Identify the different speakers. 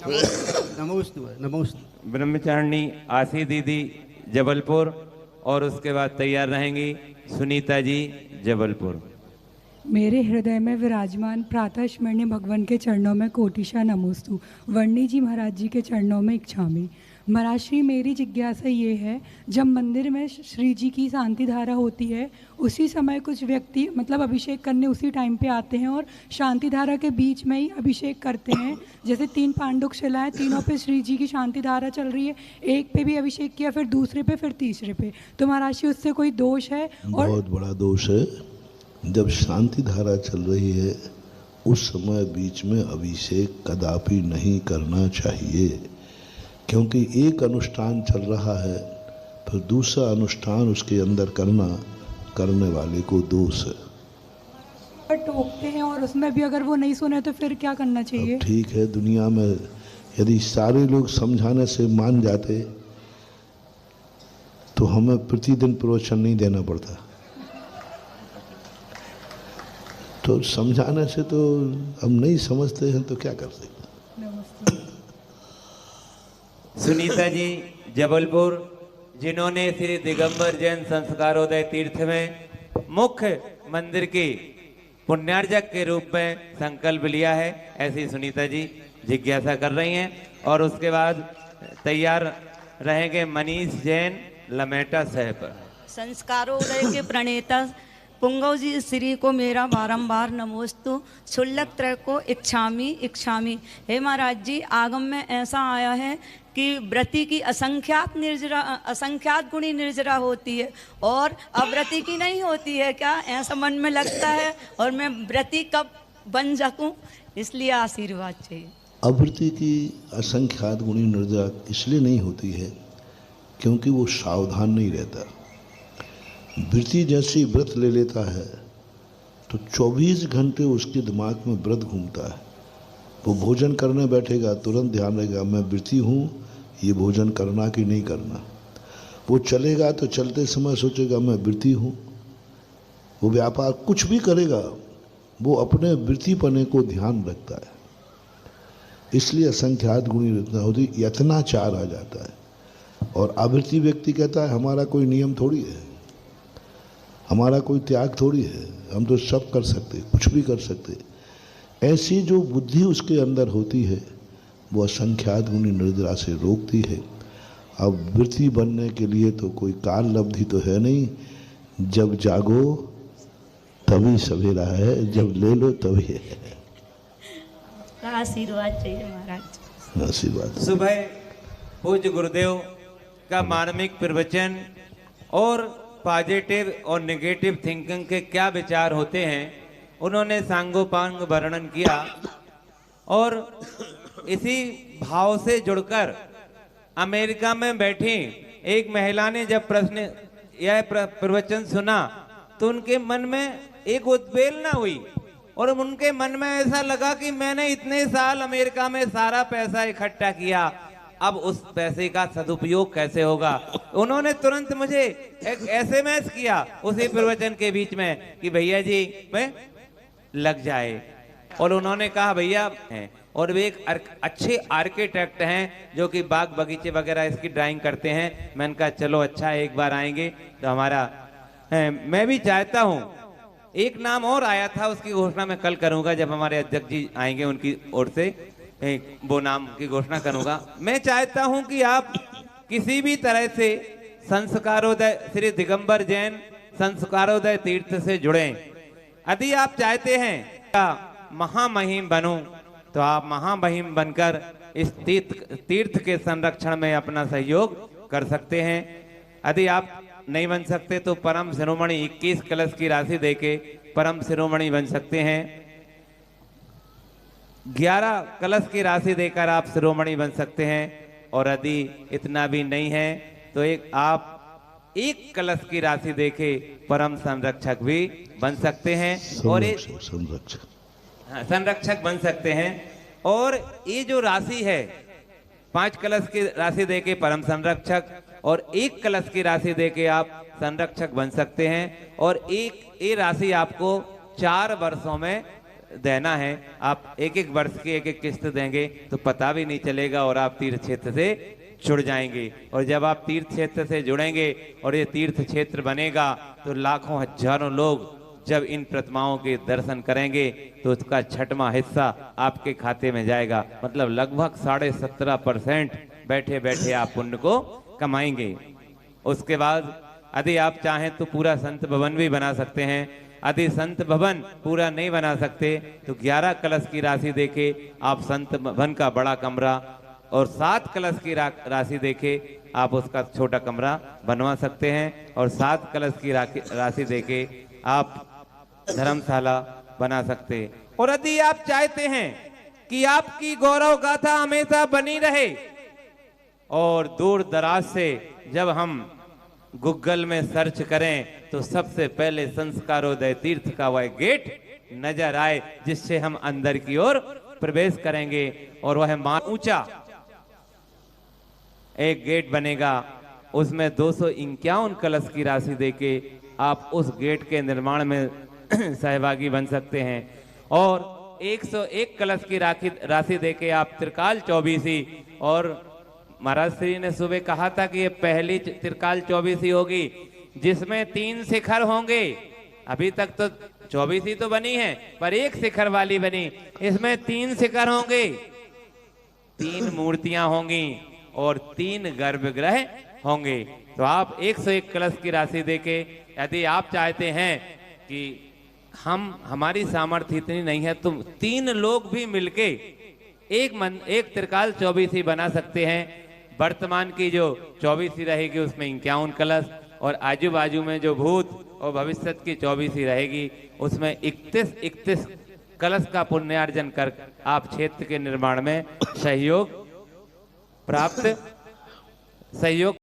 Speaker 1: नमोस्तु नमोस्तु।
Speaker 2: ब्रह्मचारिणी आशी दीदी जबलपुर, और उसके बाद तैयार रहेंगी सुनीता जी जबलपुर।
Speaker 3: मेरे हृदय में विराजमान प्रातः स्मरणीय भगवान के चरणों में कोटिशा नमोस्तु। वर्णी जी महाराज जी के चरणों में इच्छामी। महाराज श्री, मेरी जिज्ञासा ये है, जब मंदिर में श्री जी की शांति धारा होती है, उसी समय कुछ व्यक्ति मतलब अभिषेक करने उसी टाइम पे आते हैं और शांति धारा के बीच में ही अभिषेक करते हैं। जैसे 3 पांडुक शिलाएं, तीनों पे श्री जी की शांति धारा चल रही है, एक पे भी अभिषेक किया, फिर दूसरे पे, फिर तीसरे पे, तो महाराज श्री उससे कोई दोष है? और
Speaker 4: बहुत बड़ा दोष है। जब शांति धारा चल रही है उस समय बीच में अभिषेक कदापि नहीं करना चाहिए, क्योंकि एक अनुष्ठान चल रहा है फिर दूसरा अनुष्ठान उसके अंदर करने वाले को दोष है।
Speaker 3: टोकते हैं और उसमें भी अगर वो नहीं सुने तो फिर क्या करना चाहिए?
Speaker 4: अब ठीक है, दुनिया में यदि सारे लोग समझाने से मान जाते तो हमें प्रतिदिन प्रवचन नहीं देना पड़ता। तो समझाने से तो हम नहीं समझते हैं तो क्या कर सकते।
Speaker 2: सुनीता जी जबलपुर, जिन्होंने श्री दिगंबर जैन संस्कारोदय तीर्थ में मुख्य मंदिर की पुण्यार्जक के रूप में संकल्प लिया है, ऐसी सुनीता जी जिज्ञासा कर रही हैं। और उसके बाद तैयार रहेंगे मनीष जैन लमेटा साहब।
Speaker 5: संस्कारोदय के प्रणेता पुंगव जी श्री को मेरा बारंबार नमोस्तु। क्षुल्लक त्रय को इच्छामी इच्छामी। हे महाराज जी, आगम में ऐसा आया है कि व्रती की असंख्यात गुणी निर्जरा होती है और अव्रती की नहीं होती है क्या? ऐसा मन में लगता है, और मैं व्रती कब बन सकूं, इसलिए आशीर्वाद चाहिए।
Speaker 4: अव्रती की असंख्यात गुणी निर्जरा इसलिए नहीं होती है क्योंकि वो सावधान नहीं रहता। व्रती जैसी व्रत ले लेता है तो 24 घंटे उसके दिमाग में व्रत घूमता है। वो भोजन करने बैठेगा तुरंत ध्यान रहेगा मैं व्रती हूँ, ये भोजन करना कि नहीं करना। वो चलेगा तो चलते समय सोचेगा मैं व्रती हूँ। वो व्यापार कुछ भी करेगा वो अपने व्रतीपने को ध्यान रखता है, इसलिए असंख्यात गुणी रचना होती, यत्नाचार आ जाता है। और आवृत्ति व्यक्ति कहता है हमारा कोई नियम थोड़ी है, हमारा कोई त्याग थोड़ी है, हम तो सब कर सकते, कुछ भी कर सकते। ऐसी जो बुद्धि उसके अंदर होती है वो असंख्यात गुणी निर्जरा से रोकती है। अब वृत्ति बनने के लिए तो कोई काल लब्धि तो है नहीं, जब जागो तभी सवेरा है, जब ले लो तभी है।
Speaker 5: आशीर्वाद चाहिए महाराज।
Speaker 4: आशीर्वाद।
Speaker 2: सुबह पूज्य गुरुदेव का मार्मिक प्रवचन और पॉजिटिव और नेगेटिव थिंकिंग के क्या विचार होते हैं उन्होंने सांगोपांग वर्णन किया, और इसी भाव से जुड़कर अमेरिका में बैठी एक महिला ने जब यह प्रवचन सुना तो उनके मन में एक उद्वेलना हुई, और उनके मन में ऐसा लगा कि मैंने इतने साल अमेरिका में सारा पैसा इकट्ठा किया, अब उस पैसे का सदुपयोग कैसे होगा। उन्होंने तुरंत मुझे एक SMS किया उसी प्रवचन के बीच में कि भैया जी मैं लग जाए, और उन्होंने कहा भैया हैं, और वे एक अच्छे आर्किटेक्ट हैं जो कि बाग बगीचे वगैरह इसकी ड्राइंग करते हैं। मैंने कहा चलो अच्छा एक बार आएंगे तो हमारा मैं भी चाहता हूँ। एक नाम और आया था, उसकी घोषणा मैं कल करूंगा जब हमारे अध्यक्ष जी आएंगे, उनकी ओर से वो नाम की घोषणा करूंगा। मैं चाहता हूं कि आप किसी भी तरह से संस्कारोदय श्री दिगंबर जैन संस्कारोदय तीर्थ से जुड़ें। यदि आप चाहते हैं क्या महामहिम बनूं तो आप महामहिम बनकर इस तीर्थ के संरक्षण में अपना सहयोग कर सकते हैं। यदि आप नहीं बन सकते तो परम शिरोमणि 21 कलश की राशि देके परम शिरोमणि बन सकते हैं। 11 कलश की राशि देकर आप शिरोमणि बन सकते हैं, और यदि इतना भी नहीं है तो आप 1 कलश की राशि देके परम संरक्षक भी बन सकते हैं, और संरक्षक बन सकते हैं। और ये जो राशि है 5 कलश की राशि देके परम संरक्षक, और 1 कलश की राशि देके आप संरक्षक बन सकते हैं, और ये राशि आपको 4 वर्षों में देना है। आप एक एक वर्ष की एक एक किस्त देंगे तो पता भी नहीं चलेगा और आप तीर्थ क्षेत्र से जुड़ जाएंगे। और जब आप तीर्थ क्षेत्र से जुड़ेंगे और ये तीर्थ क्षेत्र बनेगा तो लाखों हजारों लोग जब इन प्रतिमाओं के दर्शन करेंगे तो उसका 6वां हिस्सा आपके खाते में जाएगा। मतलब लगभग 17.5% बैठे बैठे आप पुण्य को कमाएंगे। उसके बाद यदि आप चाहें तो पूरा संत भवन भी बना सकते हैं। यदि संत भवन पूरा नहीं बना सकते तो 11 कलश की राशि देके आप संत भवन का बड़ा कमरा और 7 कलश की राशि देके आप उसका छोटा कमरा बनवा सकते हैं। और 7 कलश की राशि देके आप धर्मशाला बना सकते हैं। और यदि आप चाहते हैं कि आपकी गौरव गाथा हमेशा बनी रहे और दूर दराज से जब हम गूगल में सर्च करें तो सबसे पहले संस्कारोदय तीर्थ का वह गेट नजर आए जिससे हम अंदर की ओर प्रवेश करेंगे और वह ऊंचा एक गेट बनेगा। उसमें 251 कलश की राशि देके आप उस गेट के निर्माण में सहभागी बन सकते हैं। और 101 कलश की राशि देके आप त्रिकाल चौबीसी, और महाराज श्री ने सुबह कहा था कि ये पहली त्रिकाल चौबीसी होगी जिसमें 3 शिखर होंगे। अभी तक तो 24 तो बनी है पर एक शिखर वाली बनी, इसमें 3 शिखर होंगे, 3 मूर्तियां होंगी और 3 गर्भगृह होंगे। तो आप 101 कलश की राशि देके यदि आप चाहते हैं कि हमारी सामर्थ्य इतनी नहीं है तो 3 लोग भी मिलके एक त्रिकाल चौबीसी बना सकते हैं। वर्तमान की जो चौबीसी रहेगी उसमें 51 कलश और आजू बाजू में जो भूत और भविष्य की चौबीसी रहेगी उसमें 31 कलश का पुण्यार्जन कर आप क्षेत्र के निर्माण में सहयोग